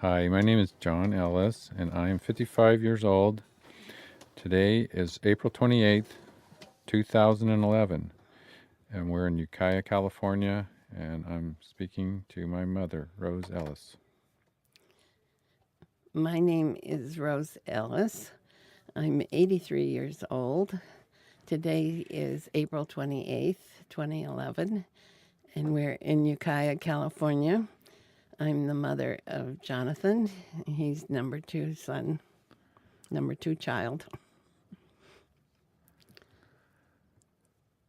Hi, my name is Jon Ellis, and I am 55 years old. Today is April 28th, 2011, and we're in Ukiah, California, and I'm speaking to my mother, Rose Ellis. My name is Rose Ellis. I'm 83 years old. Today is April 28th, 2011, and we're in Ukiah, California. I'm the mother of Jonathan. He's number two son, number two child.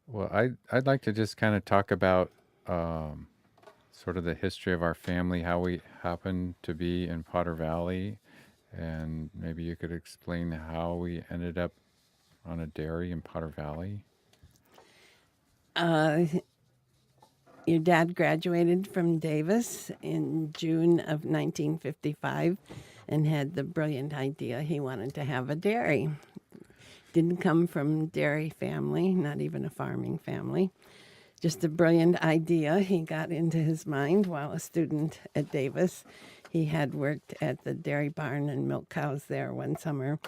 Well, I'd like to just kind of talk about sort of the history of our family, how we happened to be in Potter Valley, and maybe you could explain how we ended up on a dairy in Potter Valley. Uh, your dad graduated from Davis in June of 1955 and had the brilliant idea he wanted to have a dairy. Didn't come from dairy family, not even a farming family. Just a brilliant idea he got into his mind while a student at Davis. He had worked at the dairy barn and milked cows there one summer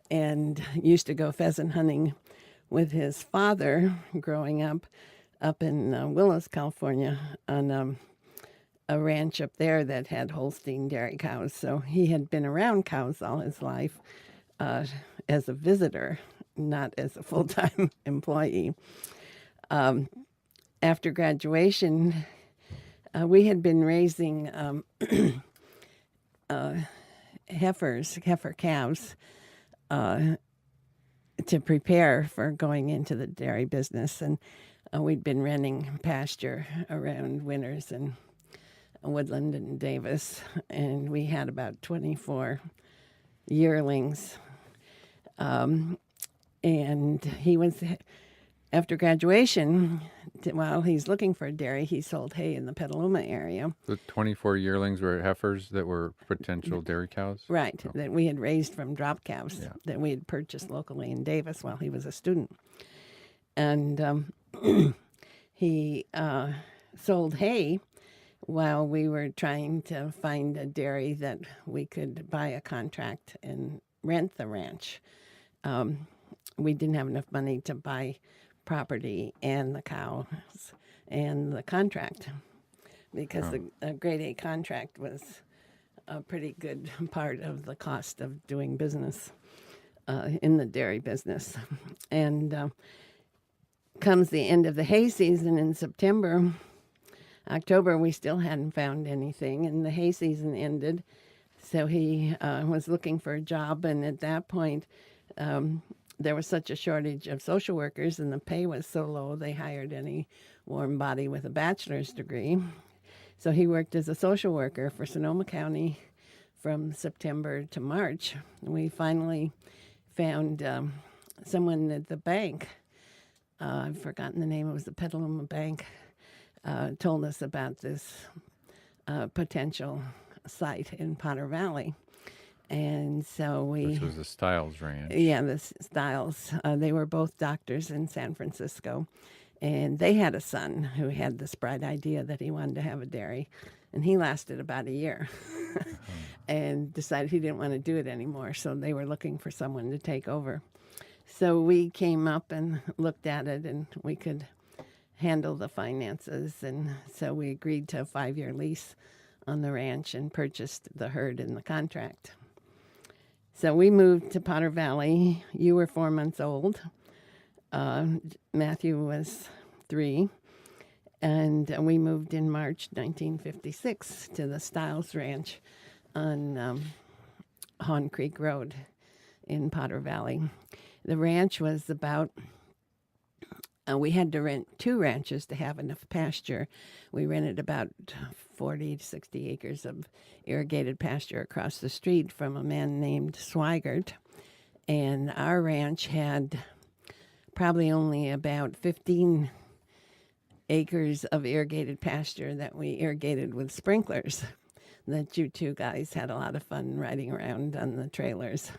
and used to go pheasant hunting with his father growing up in Willows, California, on a ranch up there that had Holstein dairy cows. So he had been around cows all his life as a visitor, not as a full-time employee. After graduation, we had been raising heifer calves, to prepare for going into the dairy business. And we'd been renting pasture around Winters and Woodland and Davis. And we had about 24 yearlings. And he was, after graduation, while he's looking for a dairy, he sold hay in the Petaluma area. The 24 yearlings were heifers that were potential dairy cows? Right, that we had raised from drop calves Yeah. that we had purchased locally in Davis while he was a student. And he sold hay while we were trying to find a dairy that we could buy a contract and rent the ranch. We didn't have enough money to buy property and the cows and the contract because the grade A contract was a pretty good part of the cost of doing business in the dairy business. And comes the end of the hay season in September, October, we still hadn't found anything, and the hay season ended. So he was looking for a job, and at that point, there was such a shortage of social workers, and the pay was so low, they hired any warm body with a bachelor's degree. So he worked as a social worker for Sonoma County from September to March. We finally found someone at the bank. I've forgotten the name. It was the Petaluma Bank. Told us about this potential site in Potter Valley. And so Which was the Stiles Ranch. Yeah, the Stiles. They were both doctors in San Francisco. And they had a son who had this bright idea that he wanted to have a dairy. And he lasted about a year and decided he didn't want to do it anymore. So they were looking for someone to take over. So we came up and looked at it, and we could handle the finances. And so we agreed to a 5-year lease on the ranch and purchased the herd and the contract. So we moved to Potter Valley. You were 4 months old. Matthew was 3. And we moved in March 1956 to the Stiles Ranch on Hawn Creek Road in Potter Valley. The ranch was about, we had to rent 2 ranches to have enough pasture. We rented about 40 to 60 acres of irrigated pasture across the street from a man named Swigert. And our ranch had probably only about 15 acres of irrigated pasture that we irrigated with sprinklers. The you two guys had a lot of fun riding around on the trailers.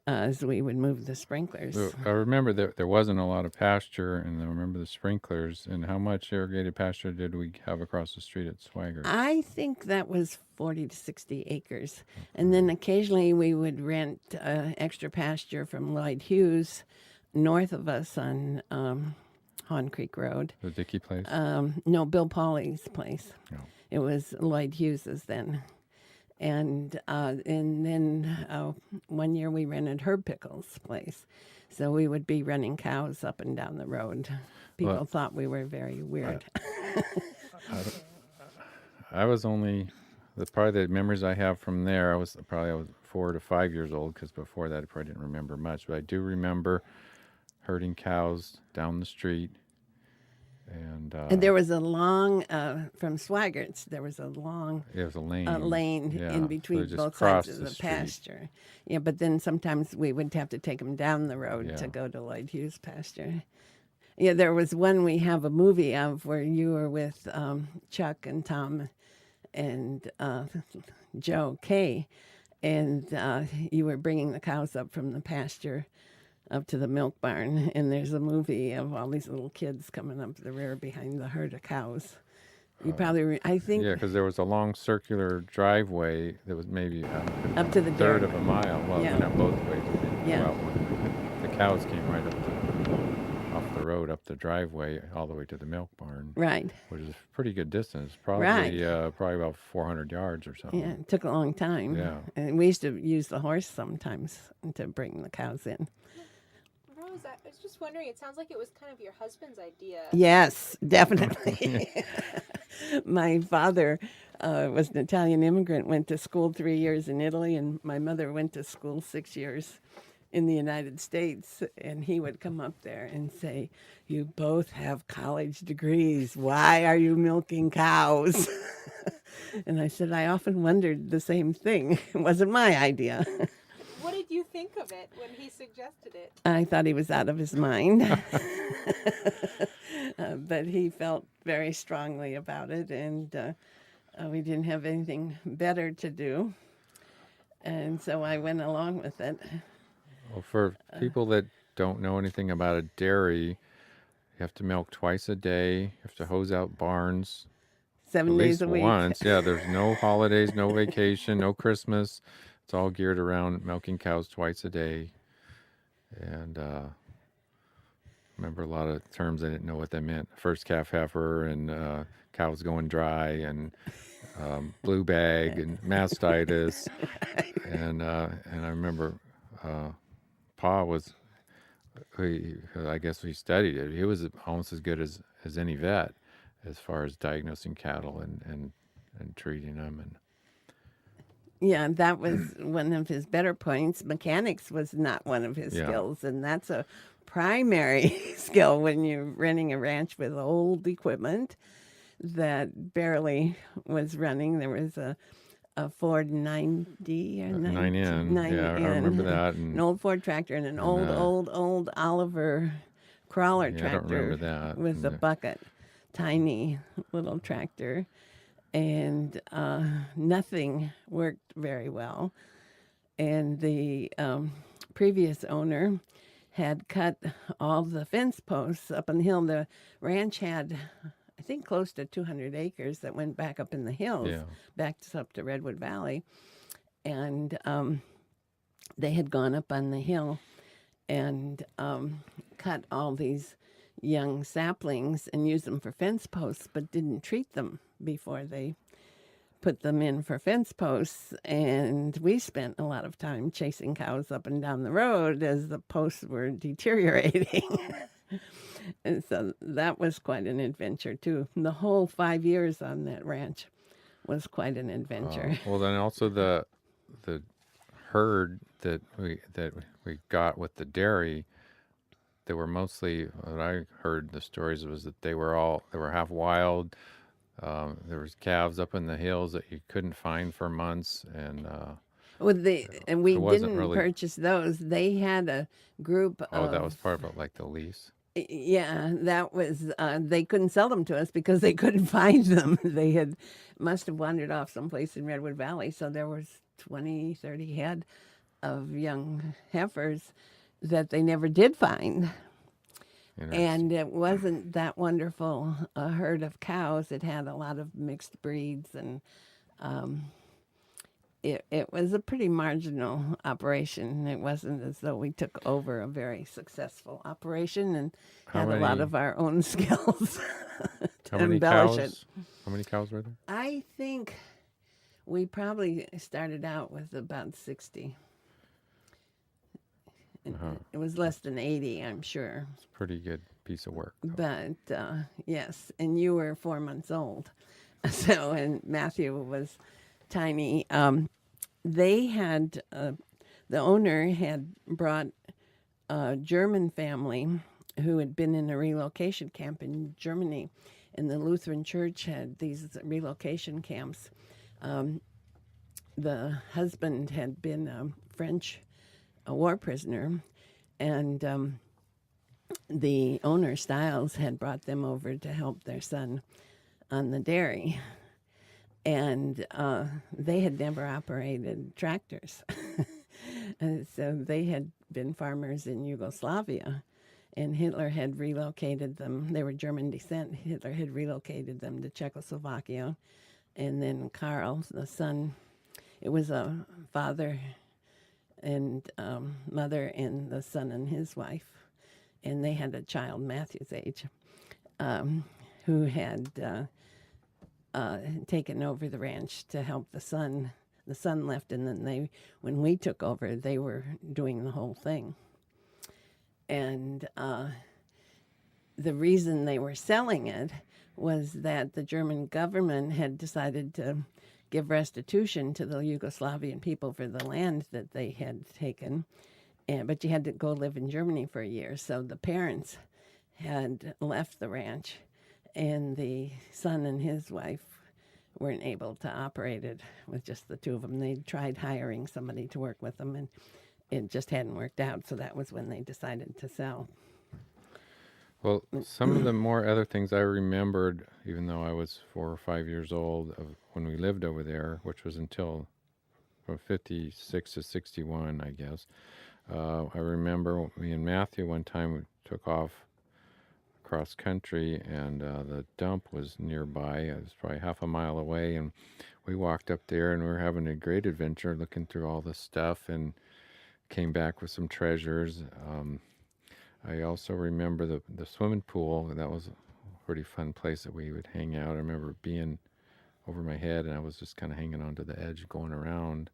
as we would move the sprinklers. So I remember that there wasn't a lot of pasture, and I remember the sprinklers. And how much irrigated pasture did we have across the street at Swigert? I think that was 40 to 60 acres. And then occasionally we would rent extra pasture from Lloyd Hughes north of us on Hawn Creek Road. The Dickey place? No, Bill Pauley's place. No. It was Lloyd Hughes's then. And then one year we rented Herb Pickles' place. So we would be running cows up and down the road. People thought we were very weird. I was only, probably the memories I have from there, I was 4 to 5 years old, because before that I probably didn't remember much. But I do remember herding cows down the street. And there was a long, from Swiggert's, there was a long it was a lane, lane in between just both sides of crossed the street. pasture. Yeah, but then sometimes we would have to take them down the road Yeah. to go to Lloyd Hughes pasture. Yeah, there was one we have a movie of where you were with Chuck and Tom and Joe Kay, and you were bringing the cows up from the pasture up to the milk barn, and there's a movie of all these little kids coming up the rear behind the herd of cows. You probably, I think, Yeah, because there was a long circular driveway that was maybe up to the third dairy. of a mile. Well, Yeah. not both ways. Yeah. Well, the cows came right off the road, up the driveway, all the way to the milk barn, Right. which is a pretty good distance. Probably, Right. probably about 400 yards or something. Yeah, it took a long time. Yeah. And we used to use the horse sometimes to bring the cows in. Rose, I was just wondering, it sounds like it was kind of your husband's idea. Yes, definitely. My father was an Italian immigrant, went to school 3 years in Italy, and my mother went to school 6 years in the United States. And he would come up there and say, "You both have college degrees. Why are you milking cows?" And I said, I often wondered the same thing. It wasn't my idea. What did you think of it when he suggested it? I thought he was out of his mind. But he felt very strongly about it, and we didn't have anything better to do. And so I went along with it. Well, for people that don't know anything about a dairy, you have to milk twice a day. You have to hose out barns 7 at days least a week. once. Yeah, there's no holidays, no vacation, no Christmas. It's all geared around milking cows twice a day. And remember a lot of terms I didn't know what they meant. First calf heifer and cows going dry and blue bag and mastitis. And I remember Pa was, I guess he studied it. He was almost as good as any vet as far as diagnosing cattle and treating them. And Yeah, that was one of his better points. Mechanics was not one of his Yeah. skills, and that's a primary skill when you're running a ranch with old equipment that barely was running. There was a Ford 9D or 9N. Yeah, I remember that. And an old Ford tractor and an old Oliver crawler Yeah, I tractor don't remember that. with a Yeah. bucket, tiny little tractor, and nothing worked very well. And the previous owner had cut all the fence posts up on the hill. The ranch had, I think, close to 200 acres that went back up in the hills, Yeah. back up to Redwood Valley. And they had gone up on the hill and cut all these young saplings and used them for fence posts, but didn't treat them before they put them in for fence posts. And we spent a lot of time chasing cows up and down the road as the posts were deteriorating. And so that was quite an adventure too. The whole 5 years on that ranch was quite an adventure. Well, then also the herd that we got with the dairy, they were mostly, what I heard the stories was that they were half wild. There was calves up in the hills that you couldn't find for months, and And we it wasn't didn't really- purchase those. They had a group of. that was part of like the lease. Yeah, that was. They couldn't sell them to us because they couldn't find them. They must have wandered off someplace in Redwood Valley. So there was 20, 30 head of young heifers that they never did find. Interesting. And it wasn't that wonderful a herd of cows. It had a lot of mixed breeds, and it was a pretty marginal operation. It wasn't as though we took over a very successful operation and How had a lot many of our own skills to how many embellish it. cows? How many cows were there? I think we probably started out with about 60. Uh-huh. It was less than 80, I'm sure. It's a pretty good piece of work, though. But yes, and you were 4 months old. So, and Matthew was tiny. They had, the owner had brought a German family who had been in a relocation camp in Germany. And the Lutheran Church had these relocation camps. The husband had been a French war prisoner, and the owner, Stiles, had brought them over to help their son on the dairy. And they had never operated tractors. And so they had been farmers in Yugoslavia. And Hitler had relocated them. They were German descent. Hitler had relocated them to Czechoslovakia. And then Karl, the son, it was a father and mother and the son and his wife. And they had a child Matthew's age who had taken over the ranch to help the son. The son left, and then when we took over, they were doing the whole thing. And the reason they were selling it was that the German government had decided to give restitution to the Yugoslavian people for the land that they had taken. But you had to go live in Germany for a year. So the parents had left the ranch, and the son and his wife weren't able to operate it with just the two of them. They tried hiring somebody to work with them, and it just hadn't worked out. So that was when they decided to sell. Well, some of the more other things I remembered, even though I was 4 or 5 years old, of when we lived over there, which was until from 56 to 61, I guess. I remember me and Matthew one time we took off cross country, and the dump was nearby. It was probably half a mile away, and we walked up there, and we were having a great adventure looking through all this stuff, and came back with some treasures. I also remember the swimming pool. That was a pretty fun place that we would hang out. I remember being over my head, and I was just kind of hanging onto the edge going around.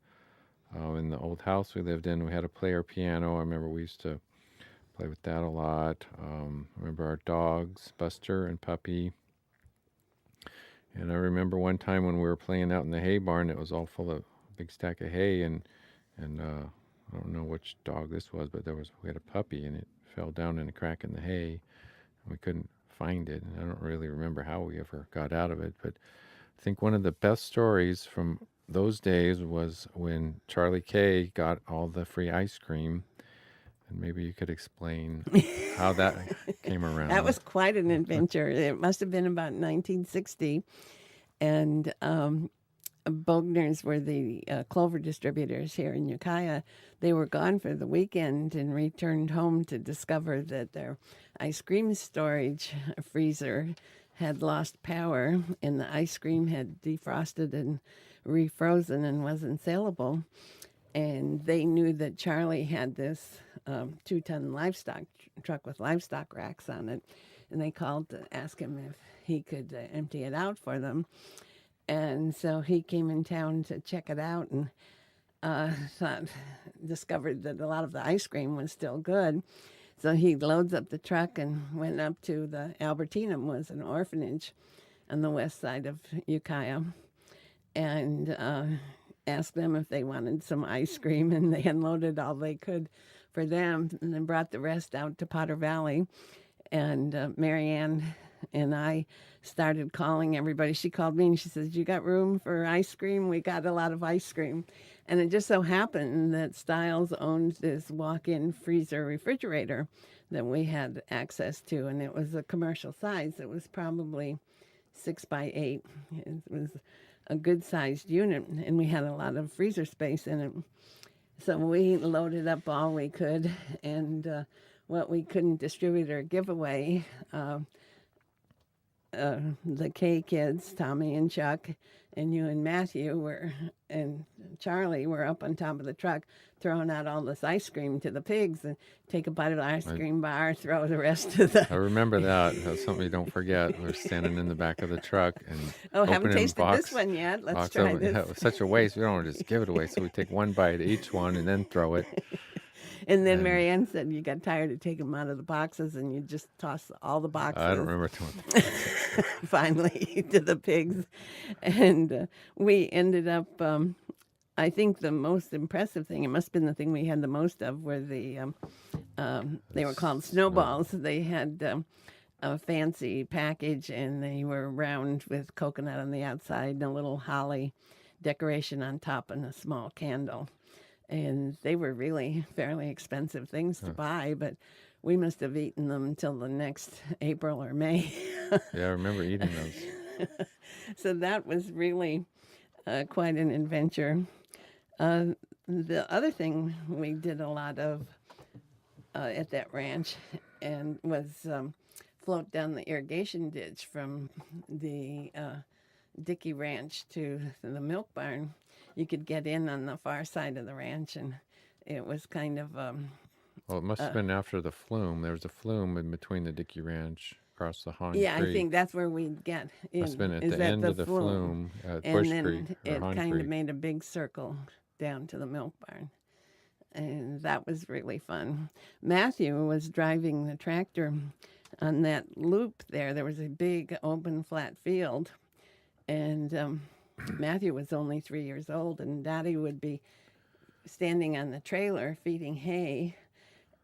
In the old house we lived in, we had a player piano. I remember we used to play with that a lot. I remember our dogs, Buster and Puppy. And I remember one time when we were playing out in the hay barn, it was all full of a big stack of hay, and I don't know which dog this was, but we had a puppy, and it fell down in a crack in the hay, and we couldn't find it. And I don't really remember how we ever got out of it, but I think one of the best stories from those days was when Charlie K got all the free ice cream. And maybe you could explain how that came around. That was quite an adventure. It must have been about 1960. And Bogners were the clover distributors here in Ukiah. They were gone for the weekend and returned home to discover that their ice cream storage freezer had lost power, and the ice cream had defrosted and refrozen and wasn't saleable. And they knew that Charlie had this 2-ton livestock truck with livestock racks on it. And they called to ask him if he could empty it out for them. And so he came in town to check it out, and discovered that a lot of the ice cream was still good. So he loads up the truck and went up to the Albertinum, was an orphanage on the west side of Ukiah, and asked them if they wanted some ice cream, and they unloaded all they could for them, and then brought the rest out to Potter Valley. And Marianne and I started calling everybody. She called me and she says, "You got room for ice cream?" We got a lot of ice cream. And it just so happened that Stiles owned this walk-in freezer refrigerator that we had access to, and it was a commercial size. It was probably 6x8. It was a good-sized unit, and we had a lot of freezer space in it. So we loaded up all we could, and what we couldn't distribute or give away, the K kids, Tommy and Chuck, and you and Matthew and Charlie were up on top of the truck throwing out all this ice cream to the pigs and take a bite of the ice cream bar, throw the rest to the. I remember that. That's something you don't forget. We're standing in the back of the truck and Oh, haven't opening tasted this one yet. Let's box try of, this. yeah, it was such a waste. We don't want to just give it away, so we take one bite of each one and then throw it. And then And Marianne said you got tired of taking them out of the boxes and you just toss all the boxes. I don't remember too much. Finally to the pigs. And we ended up, I think the most impressive thing, it must have been the thing we had the most of, were they were called snowballs. They had a fancy package and they were round with coconut on the outside and a little holly decoration on top and a small candle. And they were really fairly expensive things to buy, but we must have eaten them until the next April or May. Yeah, I remember eating those. So that was really quite an adventure. The other thing we did a lot of at that ranch and was float down the irrigation ditch from the Dickey Ranch to the milk barn. You could get in on the far side of the ranch, and it was kind of Well, it must have been after the flume. There was a flume in between the Dickey Ranch across the Hahn yeah, Creek. I think that's where we'd get in. Must have been at is the at end of the flume at And Bush then Creek or it Hahn kind Creek. of made a big circle down to the milk barn. And that was really fun. Matthew was driving the tractor on that loop there. There was a big open flat field. And Matthew was only 3 years old, and Daddy would be standing on the trailer feeding hay,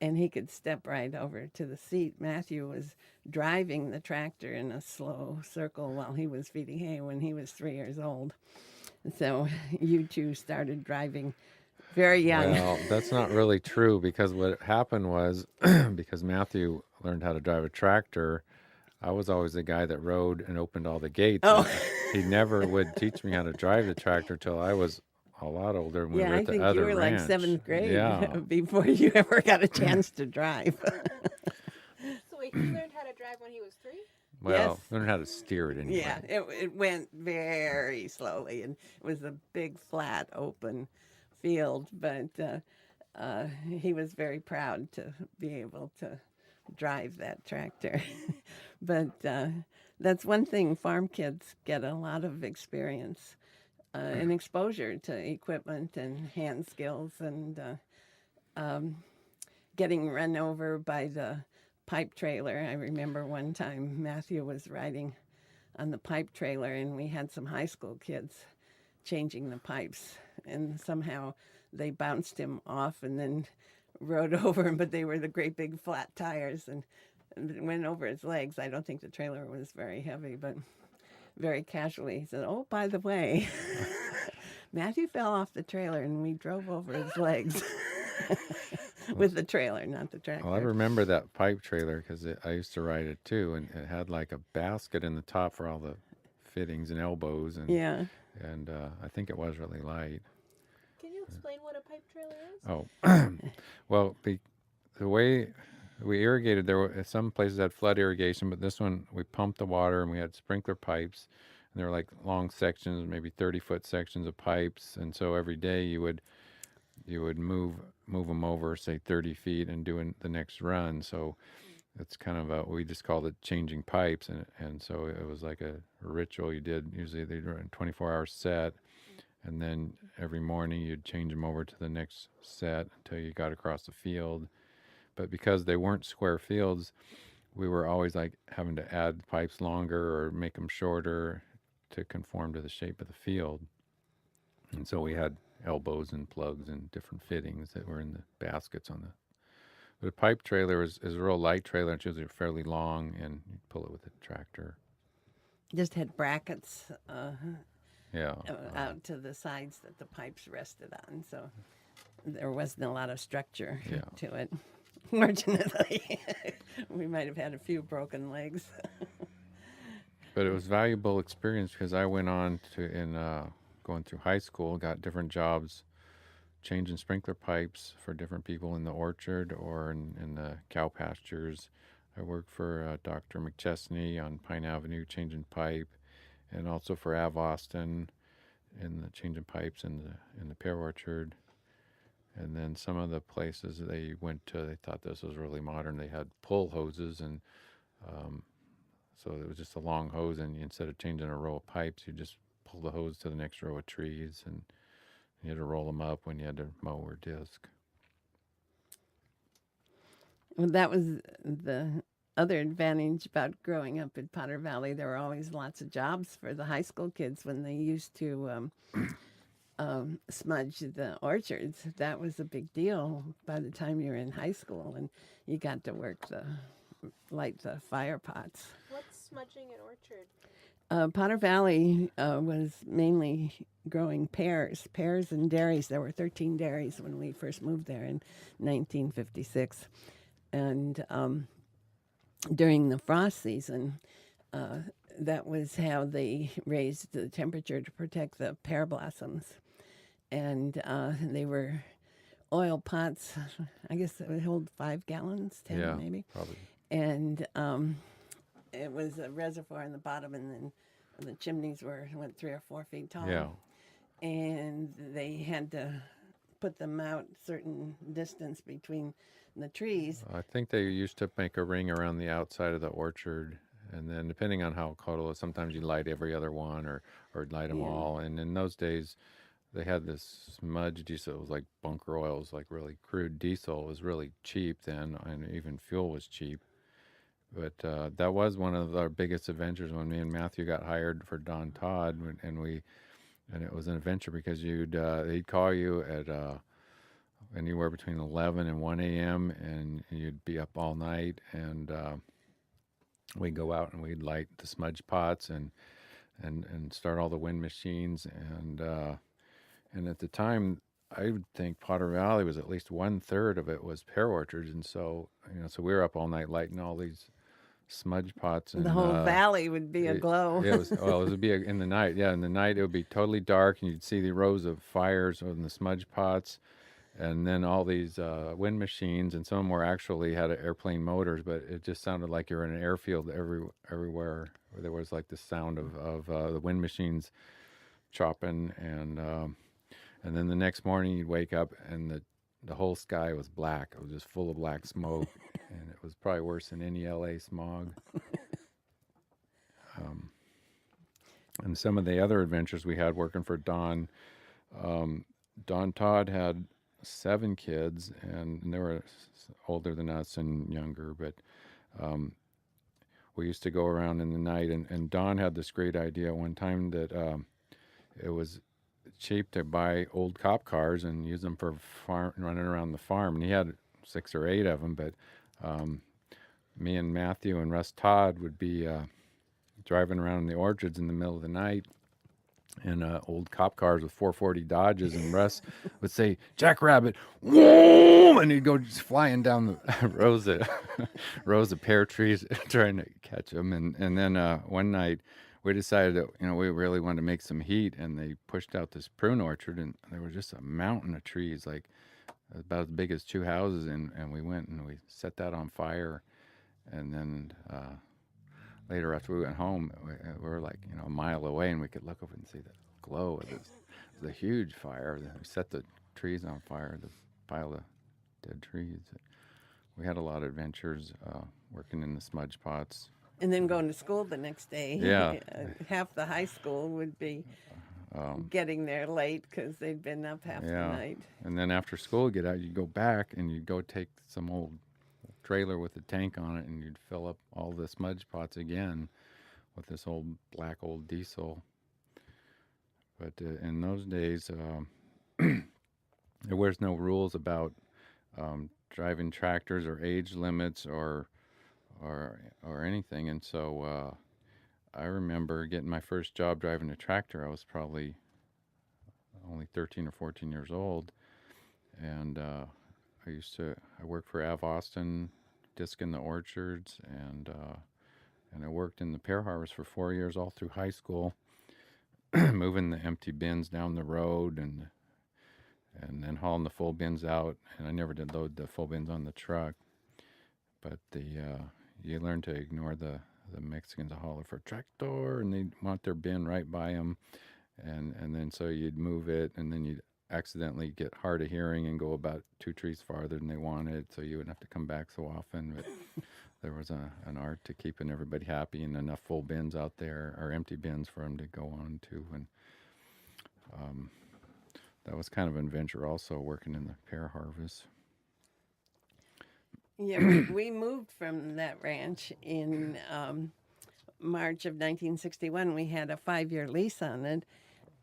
and he could step right over to the seat. Matthew was driving the tractor in a slow circle while he was feeding hay when he was 3 years old. So you two started driving very young. Well, that's not really true because what happened was because Matthew learned how to drive a tractor, I was always the guy that rode and opened all the gates. Oh. He never would teach me how to drive the tractor till I was a lot older when we Yeah, were I at the think other you were ranch. like seventh grade Yeah. before you ever got a chance to drive. So wait, he learned how to drive when he was 3? Well, Yes. learn how to steer it anyway. Yeah, it went very slowly, and it was a big, flat, open field. But he was very proud to be able to drive that tractor. But that's one thing farm kids get a lot of experience and exposure to equipment and hand skills and getting run over by the pipe trailer. I remember one time Matthew was riding on the pipe trailer and we had some high school kids changing the pipes, and somehow they bounced him off and then rode over him, but they were the great big flat tires and it went over his legs. I don't think the trailer was very heavy, but very casually he said, "Oh, by the way, Matthew fell off the trailer and we drove over his legs." With the trailer, not the tractor. Well, I remember that pipe trailer because I used to ride it too, and it had like a basket in the top for all the fittings and elbows, and Yeah. and I think it was really light. Can you explain what a pipe trailer is? Oh, well, the way we irrigated, there were some places had flood irrigation, but this one we pumped the water and we had sprinkler pipes, and there were like long sections, maybe 30-foot sections of pipes, and so every day you would move them over, say 30 feet, and doing the next run. So it's kind of we just called it changing pipes, and so it was like a ritual you did. Usually they'd run 24-hour set, and then every morning you'd change them over to the next set until you got across the field. But because they weren't square fields, we were always like having to add pipes longer or make them shorter to conform to the shape of the field. And so we had elbows and plugs and different fittings that were in the baskets on the. But a pipe trailer is a real light trailer. It's usually fairly long, and you pull it with a tractor. Just had brackets Yeah. out to the sides that the pipes rested on, so there wasn't a lot of structure Yeah. to it. Fortunately, we might have had a few broken legs. But it was valuable experience because I went on to going through high school, got different jobs changing sprinkler pipes for different people in the orchard or in the cow pastures. I worked for Dr. McChesney on Pine Avenue changing pipe, and also for Av Austin in the changing pipes in the pear orchard. And then some of the places they went to, they thought this was really modern. They had pull hoses, and um, so it was just a long hose, and instead of changing a row of pipes, you just pull the hose to the next row of trees, and you had to roll them up when you had to mow or disc. Well, that was the other advantage about growing up in Potter Valley. There were always lots of jobs for the high school kids when they used to smudge the orchards. That was a big deal by the time you were in high school, and you got to light the fire pots. What's smudging an orchard? Potter Valley was mainly growing pears and dairies. There were 13 dairies when we first moved there in 1956. And during the frost season, that was how they raised the temperature to protect the pear blossoms. And they were oil pots. I guess it would hold 5 gallons, 10 maybe. Probably. And it was a reservoir in the bottom, and then the chimneys went 3 or 4 feet tall. Yeah. And they had to put them out certain distance between the trees. I think they used to make a ring around the outside of the orchard, and then depending on how cold it was, sometimes you light every other one or light them all. And in those days, they had this smudge diesel. It was like bunker oil. It was like really crude diesel. It was really cheap then, and even fuel was cheap. But that was one of our biggest adventures when me and Matthew got hired for Don Todd, and it was an adventure because they'd call you at anywhere between 11 and 1 a.m. and you'd be up all night, and we'd go out and we'd light the smudge pots and start all the wind machines, and at the time I would think Potter Valley was at least 1/3 of it was pear orchards, and so so we were up all night lighting all these smudge pots, and the whole valley would be aglow. It would be in the night. Yeah, in the night it would be totally dark, and you'd see the rows of fires in the smudge pots, and then all these wind machines, and some of them actually had airplane motors, but it just sounded like you were in an airfield everywhere. There was like the sound of the wind machines chopping, and then the next morning you'd wake up and the whole sky was black. It was just full of black smoke, and it was probably worse than any LA smog. And some of the other adventures we had working for Don, Don Todd had 7 kids, and they were older than us and younger, but we used to go around in the night, and Don had this great idea one time that it was cheap to buy old cop cars and use them for running around the farm, and he had 6 or 8 of them, but me and Matthew and Russ Todd would be driving around in the orchards in the middle of the night in old cop cars with 440 Dodges, and Russ would say, "Jackrabbit," whoa, and he'd go just flying down the rows of pear trees trying to catch them. And then one night we decided that we really wanted to make some heat, and they pushed out this prune orchard, and there was just a mountain of trees, like about as big as 2 houses, and we went and we set that on fire, and then later after we went home, we were like a mile away, and we could look over and see the glow of this. It was a huge fire. We set the trees on fire, the pile of dead trees. We had a lot of adventures working in the smudge pots. And then going to school the next day. Yeah. Half the high school would be getting there late because they'd been up half the night. And then after school, get out, you'd go back and you'd go take some old trailer with a tank on it, and you'd fill up all the smudge pots again with this black old diesel. But in those days, there was no rules about driving tractors or age limits or anything, and so I remember getting my first job driving a tractor. I was probably only 13 or 14 years old, and I worked for Av Austin, disking the orchards, and I worked in the pear harvest for 4 years, all through high school, moving the empty bins down the road, and and then hauling the full bins out. And I never did load the full bins on the truck, but you learn to ignore the Mexicans a holler for tractor, and they want their bin right by them, and then so you'd move it, and then you'd accidentally get hard of hearing and go about 2 trees farther than they wanted, so you wouldn't have to come back so often. But there was an art to keeping everybody happy and enough full bins out there, or empty bins for them to go on to. And that was kind of an adventure also, working in the pear harvest. Yeah, we moved from that ranch in March of 1961. We had a 5-year lease on it.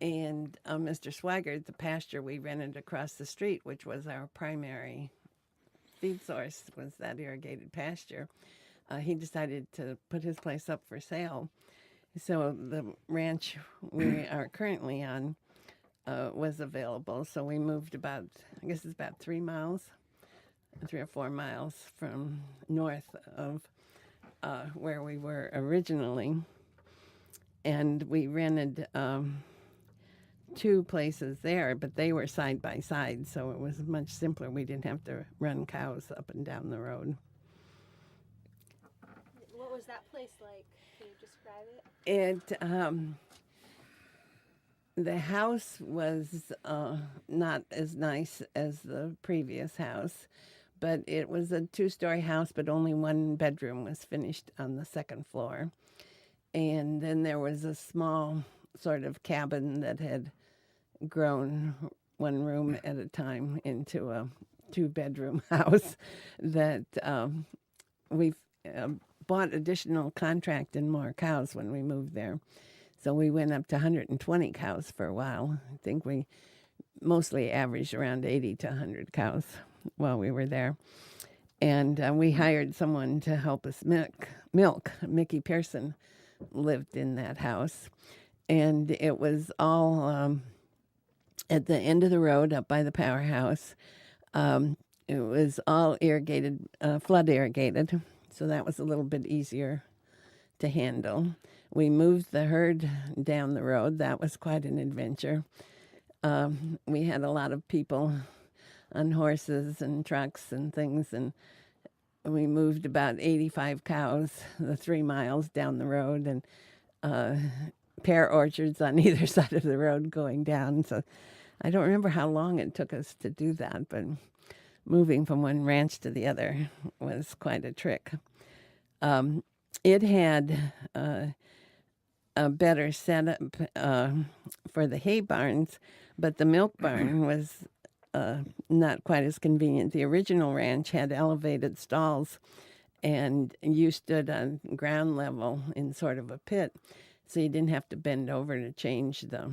And Mr. Swigert, the pasture we rented across the street, which was our primary feed source, was that irrigated pasture. He decided to put his place up for sale. So the ranch we are currently on was available. So we moved about, I guess it's about 3 or 4 miles from north of where we were originally. And we rented 2 places there, but they were side by side, so it was much simpler. We didn't have to run cows up and down the road. What was that place like? Can you describe it? The house was not as nice as the previous house, but it was a 2-story house, but only 1 bedroom was finished on the 2nd floor. And then there was a small sort of cabin that had grown 1 room at a time into a 2-bedroom house that we bought additional contract and more cows when we moved there. So we went up to 120 cows for a while. I think we mostly averaged around 80 to 100 cows while we were there. And we hired someone to help us milk. Mickey Pearson lived in that house. And it was all at the end of the road up by the powerhouse. It was all irrigated, flood irrigated. So that was a little bit easier to handle. We moved the herd down the road. That was quite an adventure. We had a lot of people on horses and trucks and things, and we moved about 85 cows the 3 miles down the road, and pear orchards on either side of the road going down. So I don't remember how long it took us to do that, but moving from one ranch to the other was quite a trick. It had a better setup for the hay barns, but the milk barn was not quite as convenient. The original ranch had elevated stalls, and you stood on ground level in sort of a pit, so you didn't have to bend over to change the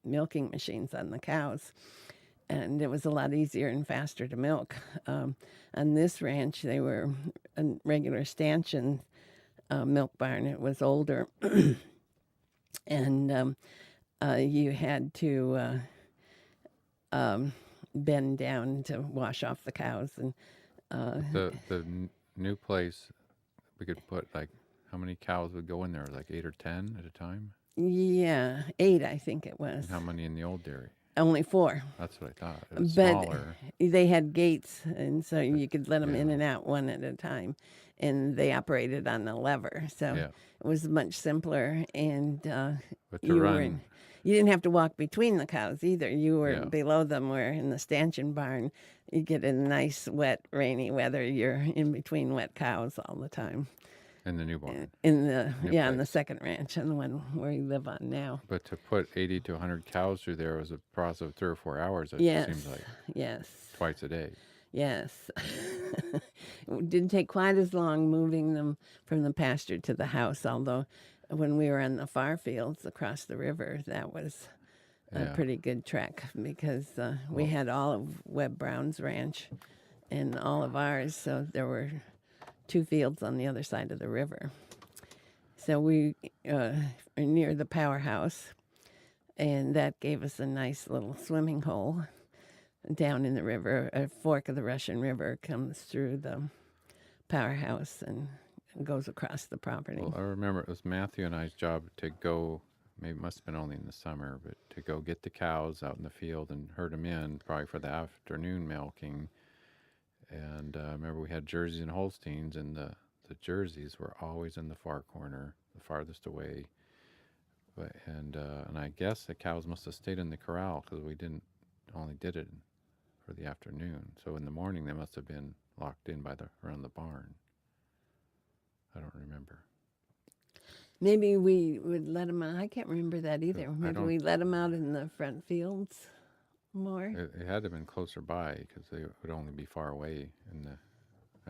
milking machines on the cows. And it was a lot easier and faster to milk. On this ranch, they were a regular stanchion milk barn. It was older, and you had to bend down to wash off the cows. And The new place, we could put like, how many cows would go in there? Like 8 or 10 at a time? yeah, 8, I think it was. And how many in the old dairy? Only 4. That's what I thought. It was But smaller. they had gates, and so you could let them in Yeah. and out one at a time. And they operated on a lever, so Yeah. it was much simpler. And But to run, you didn't have to walk between the cows either. You were Yeah. below them, where in the stanchion barn, you get in nice, wet, rainy weather. You're in between wet cows all the time. in the newborn. In the New on the place. second ranch, and the one where we live on now. But to put 80 to 100 cows through there was a process of 3 or 4 hours, it Yes, seems like, yes. twice a day. Yes. It didn't take quite as long moving them from the pasture to the house, although when we were on the far fields across the river, that was a Yeah. pretty good trek, because we had all of Webb Brown's ranch and all of ours, so there were 2 fields on the other side of the river. So we are near the powerhouse, and that gave us a nice little swimming hole down in the river. A fork of the Russian River comes through the powerhouse and goes across the property. Well, I remember it was Matthew and I's job to go maybe it must have been only in the summer, but to go get the cows out in the field and herd them in, probably for the afternoon milking. And I remember we had Jerseys and Holsteins, and the Jerseys were always in the far corner, the farthest away. And I guess the cows must have stayed in the corral because we didn't only did it for the afternoon. So in the morning they must have been locked in around the barn. I don't remember. Maybe we would let them out. I can't remember that either. I Maybe don't- we let them out in the front fields more. It had to have been closer by because they would only be far away in the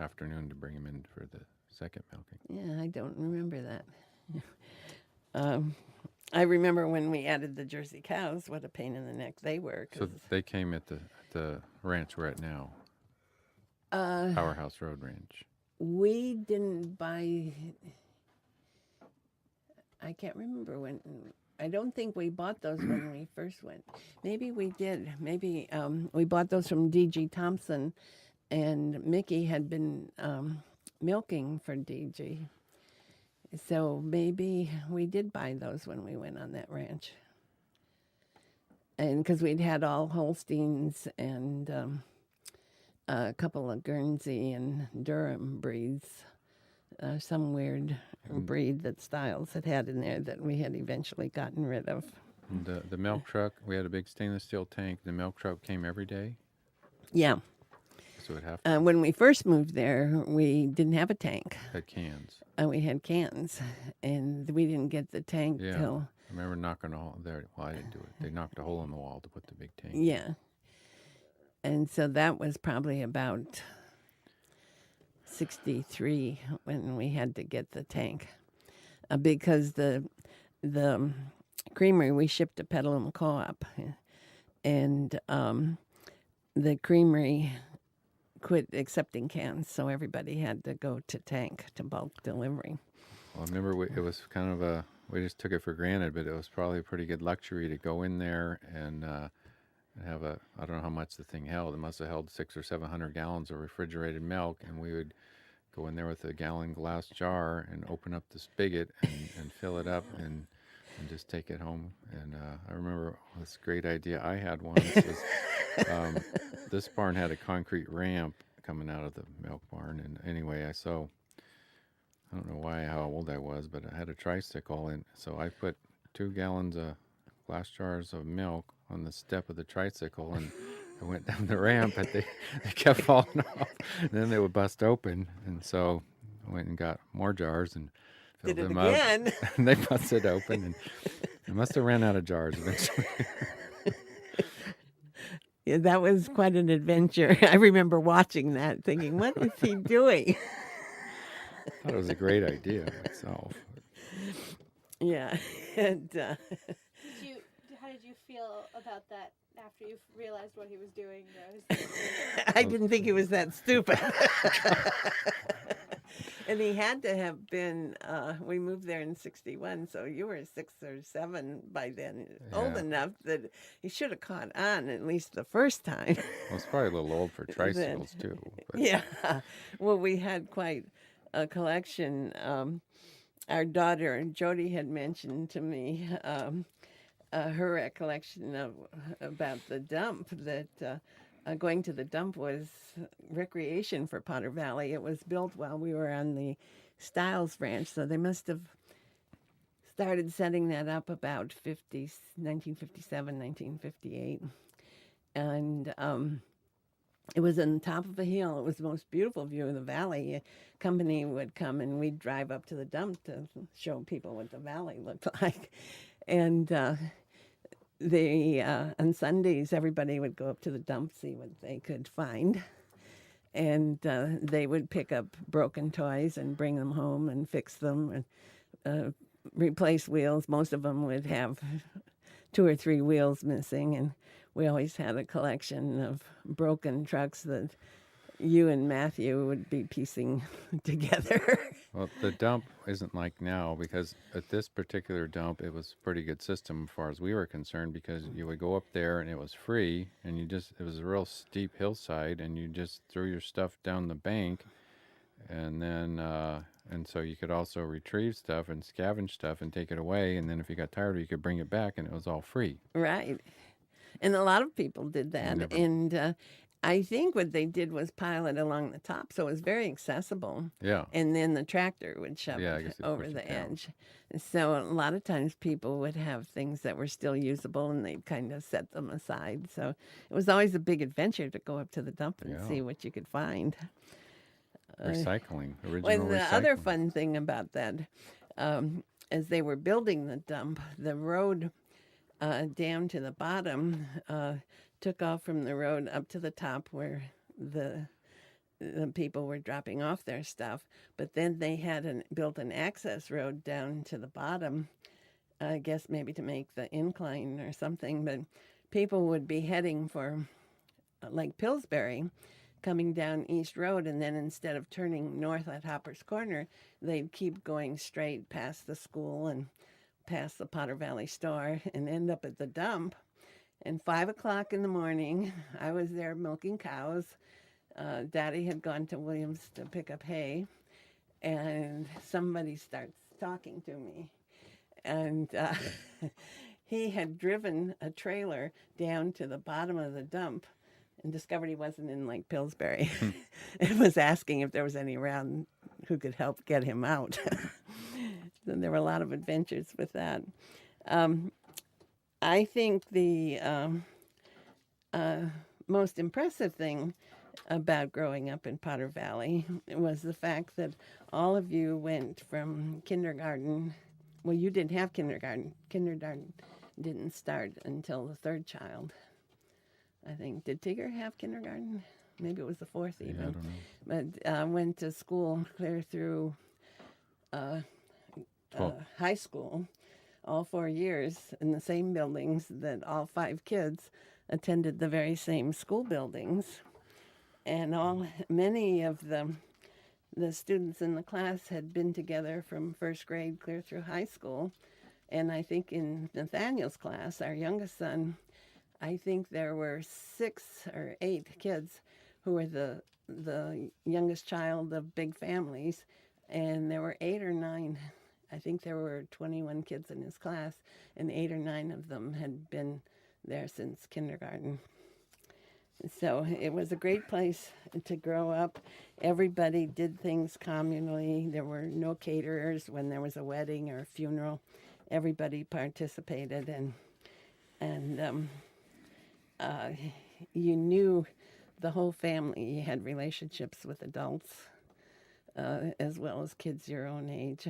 afternoon to bring them in for the second milking. Yeah, I don't remember that. I remember when we added the Jersey cows, what a pain in the neck they were. So they came at the ranch we're at now, Powerhouse Road Ranch. we didn't buy. I can't remember when. I don't think we bought those when we first went. Maybe we did. Maybe we bought those from D.G. Thompson, and Mickey had been milking for D.G. So maybe we did buy those when we went on that ranch. And because we'd had all Holsteins and a couple of Guernsey and Durham breeds, some weird breed that Styles had in there that we had eventually gotten rid of. And the milk truck, we had a big stainless steel tank. The milk truck came every day, Yeah. so it have to When we first moved there, we didn't have a tank. had cans. We had cans, and we didn't get the tank Yeah, till, I remember knocking a hole there. Well, I didn't do it. They knocked a hole in the wall to put the big tank. yeah. And so that was probably about 63 when we had to get the tank, because the creamery we shipped to Petaluma Co-op, and the creamery quit accepting cans, so everybody had to go to tank to bulk delivery. Well, I remember it was kind of we just took it for granted, but it was probably a pretty good luxury to go in there and have I don't know how much the thing held. It must have held 600 or 700 gallons of refrigerated milk, and we would go in there with a gallon glass jar and open up the spigot and fill it up and just take it home. And I remember this great idea I had once was this barn had a concrete ramp coming out of the milk barn. And anyway, I don't know how old I was, but I had a tricycle. And so I put 2 gallons of glass jars of milk on the step of the tricycle, and I went down the ramp, but they kept falling off. And then they would bust open, and so I went and got more jars and filled Did it them again. up. And they busted open, and I must have ran out of jars eventually. Yeah, that was quite an adventure. I remember watching that, thinking, "What is he doing?" I thought it was a great idea myself. Yeah, and How did you feel about that after you realized what he was doing, Rose? I didn't think he was that stupid. And he had to have been. We moved there in '61, so you were 6 or 7 by then, old Yeah. enough that he should have caught on at least the first time. Well, it's probably a little old for tricycles too. But Yeah. Well, we had quite a collection. Our daughter, Jody, had mentioned to me her recollection about the dump, that going to the dump was recreation for Potter Valley. It was built while we were on the Stiles Ranch, so they must have started setting that up about 1957, 1958. And it was on the top of a hill. It was the most beautiful view of the valley. A company would come and we'd drive up to the dump to show people what the valley looked like. And on Sundays, everybody would go up to the dump, see what they could find. And they would pick up broken toys and bring them home and fix them and replace wheels. Most of them would have 2 or 3 wheels missing, and we always had a collection of broken trucks that you and Matthew would be piecing together. Well, the dump isn't like now, because at this particular dump, it was a pretty good system as far as we were concerned, because you would go up there and it was free, and it was a real steep hillside, and you just threw your stuff down the bank, and then and so you could also retrieve stuff and scavenge stuff and take it away, and then if you got tired of it, you could bring it back, and it was all free. Right. And a lot of people did You that. never, And I think what they did was pile it along the top, so it was very accessible. yeah, And then the tractor would shove yeah, I it guess they over pushed the it down. edge. So a lot of times people would have things that were still usable and they'd kind of set them aside. So it was always a big adventure to go up to the dump and Yeah, see what you could find. recycling, Well, original the other recycling. fun thing about that, as they were building the dump, the road down to the bottom took off from the road up to the top where the people were dropping off their stuff. But then they had built an access road down to the bottom, I guess maybe to make the incline or something. But people would be heading for like Pillsbury, coming down East Road, and then instead of turning north at Hopper's Corner, they'd keep going straight past the school and past the Potter Valley store and end up at the dump. And 5 o'clock in the morning, I was there milking cows. Daddy had gone to Williams to pick up hay, and somebody starts talking to me. And he had driven a trailer down to the bottom of the dump and discovered he wasn't in like Pillsbury. It was asking if there was any around who could help get him out. So there were a lot of adventures with that. I think the most impressive thing about growing up in Potter Valley was the fact that all of you went from kindergarten. Well, you didn't have kindergarten. Kindergarten didn't start until the third child. I think. Did Tigger have kindergarten? Maybe it was the fourth Yeah, I even. don't know. But went to school clear through 12. high school, all 4 years in the same buildings that all 5 kids attended the very same school buildings. And many of the students in the class had been together from first grade clear through high school. And I think in Nathaniel's class, our youngest son, I think there were 6 or 8 kids who were the youngest child of big families, and there were 8 or 9. I think there were 21 kids in his class, and 8 or 9 of them had been there since kindergarten. So it was a great place to grow up. Everybody did things communally. There were no caterers when there was a wedding or a funeral. Everybody participated, and you knew the whole family. You had relationships with adults as well as kids your own age.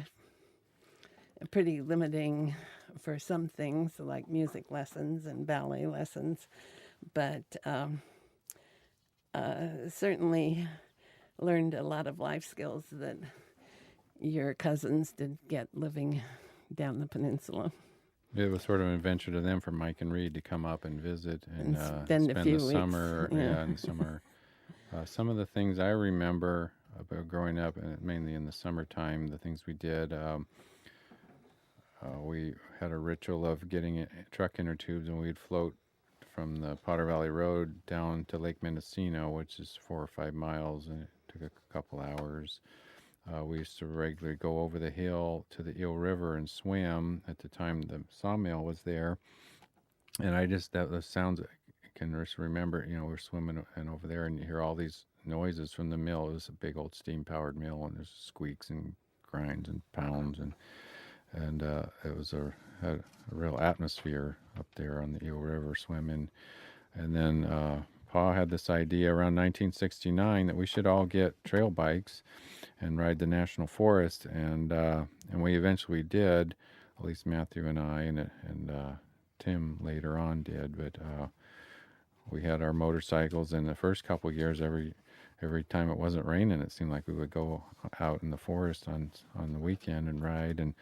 Pretty limiting for some things like music lessons and ballet lessons, but certainly learned a lot of life skills that your cousins did get living down the peninsula. It was sort of an adventure to them for Mike and Reed to come up and visit and spend a few the weeks. summer. Yeah. Yeah, in the summer. Some of the things I remember about growing up, and mainly in the summertime, the things we did. We had a ritual of getting truck inner tubes, and we'd float from the Potter Valley Road down to Lake Mendocino, which is 4 or 5 miles, and it took a couple hours. We used to regularly go over the hill to the Eel River and swim. At the time, the sawmill was there, and the sounds I can just remember. We're swimming and over there, and you hear all these noises from the mill. It was a big old steam-powered mill, and there's squeaks and grinds and pounds, and it was had a real atmosphere up there on the Eel River swimming. And then Pa had this idea around 1969 that we should all get trail bikes and ride the national forest, and we eventually did. At least Matthew and I, and Tim later on did. But we had our motorcycles, and the first couple of years, every time it wasn't raining, it seemed like we would go out in the forest on the weekend and ride. And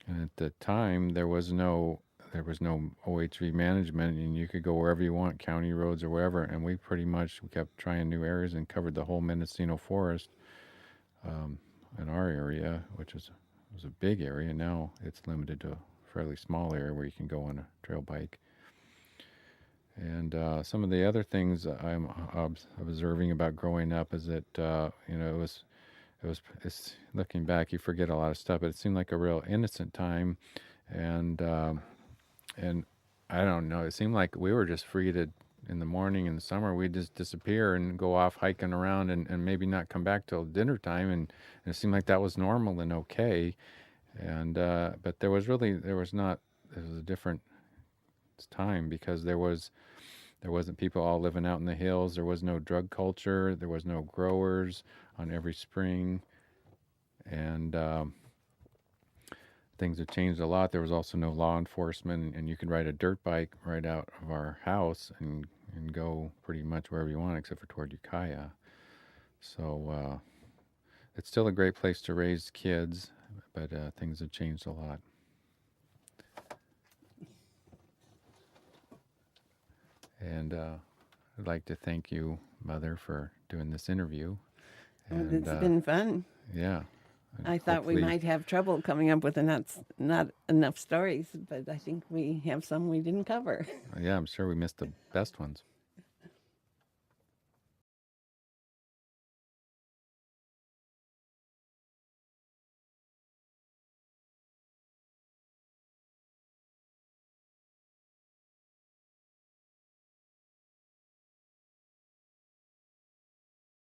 at the time, there was no OHV management, and you could go wherever you want, county roads or wherever. And we kept trying new areas and covered the whole Mendocino forest in our area, which was a big area. Now it's limited to a fairly small area where you can go on a trail bike. And some of the other things I'm observing about growing up is that it it's looking back, you forget a lot of stuff, but it seemed like a real innocent time, and and I don't know, it seemed like we were just free to. In the morning in the summer, we'd just disappear and go off hiking around and maybe not come back till dinner time, and it seemed like that was normal and okay. And but there was not it was a different time because there wasn't people all living out in the hills. There was no drug culture. There was no growers on every spring, and things have changed a lot. There was also no law enforcement, and you could ride a dirt bike right out of our house and go pretty much wherever you want, except for toward Ukiah. So it's still a great place to raise kids, but things have changed a lot. And I'd like to thank you, Mother, for doing this interview. Well, And it's been fun. yeah, and I thought we hopefully- might have trouble coming up with not enough stories, but I think we have some we didn't cover. Yeah, I'm sure we missed the best ones.